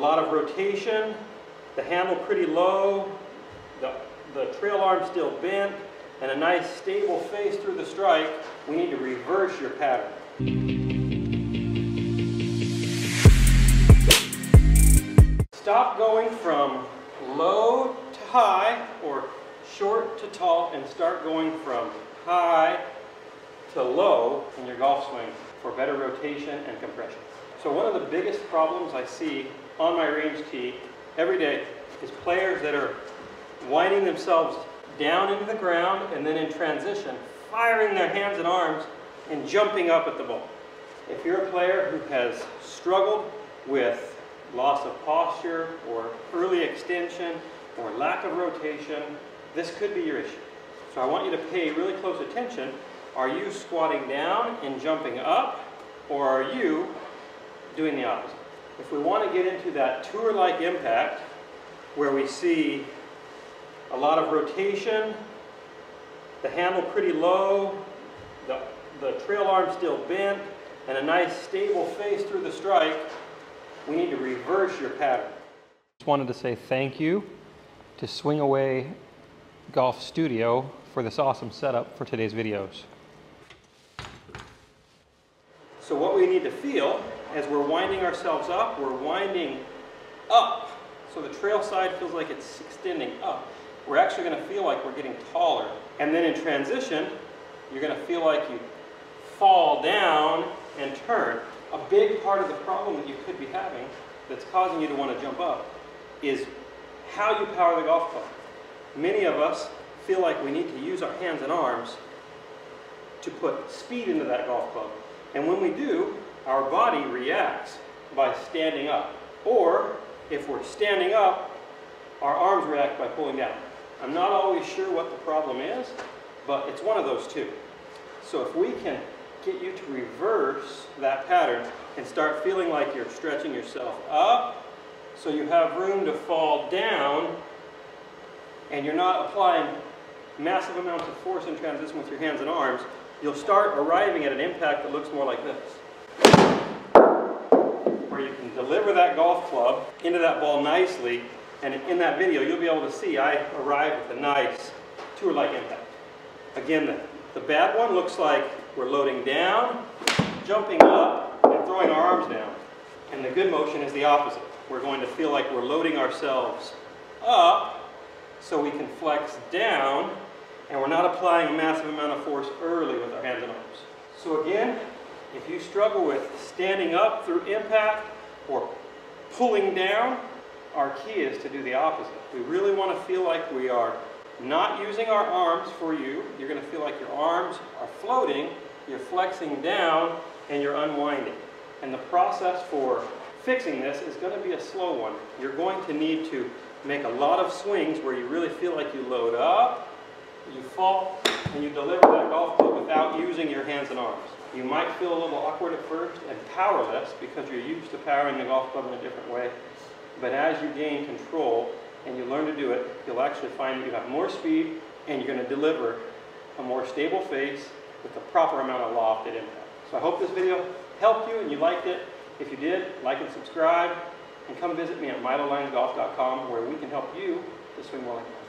lot of rotation, the handle pretty low, the trail arm still bent, and a nice stable face through the strike, we need to reverse your pattern. Stop going from low to high or short to tall and start going from high to low in your golf swing for better rotation and compression. So one of the biggest problems I see on my range tee every day is players that are winding themselves down into the ground and then in transition firing their hands and arms and jumping up at the ball. If you're a player who has struggled with loss of posture or early extension or lack of rotation, this could be your issue. So I want you to pay really close attention. Are you squatting down and jumping up, or are you doing the opposite? If we want to get into that tour-like impact where we see a lot of rotation, the handle pretty low, the trail arm still bent, and a nice stable face through the strike, we need to reverse your pattern. Just wanted to say thank you to Swing Away Golf Studio for this awesome setup for today's videos. So what we need to feel as we're winding ourselves up, we're winding up. So the trail side feels like it's extending up. We're actually going to feel like we're getting taller. And then in transition, you're going to feel like you fall down and turn. A big part of the problem that you could be having that's causing you to want to jump up is how you power the golf club. Many of us feel like we need to use our hands and arms to put speed into that golf club. And when we do, our body reacts by standing up. Or if we're standing up, our arms react by pulling down. I'm not always sure what the problem is, but it's one of those two. So if we can get you to reverse that pattern and start feeling like you're stretching yourself up so you have room to fall down and you're not applying massive amounts of force in transition with your hands and arms, you'll start arriving at an impact that looks more like this, where you can deliver that golf club into that ball nicely, and in that video you'll be able to see I arrive with a nice tour-like impact. Again, the bad one looks like we're loading down, jumping up, and throwing our arms down. And the good motion is the opposite. We're going to feel like we're loading ourselves up so we can flex down, and we're not applying a massive amount of force early with our hands and arms. So again, if you struggle with standing up through impact or pulling down, our key is to do the opposite. We really want to feel like we are not using our arms for you. You're going to feel like your arms are floating, you're flexing down, and you're unwinding. And the process for fixing this is going to be a slow one. You're going to need to make a lot of swings where you really feel like you load up, you fall, and you deliver that golf club without using your hands and arms. You might feel a little awkward at first and powerless because you're used to powering the golf club in a different way. But as you gain control and you learn to do it, you'll actually find that you have more speed and you're going to deliver a more stable face with the proper amount of loft at impact. So I hope this video helped you and you liked it. If you did, like and subscribe, and come visit me at milolinesgolf.com where we can help you to swing more like that.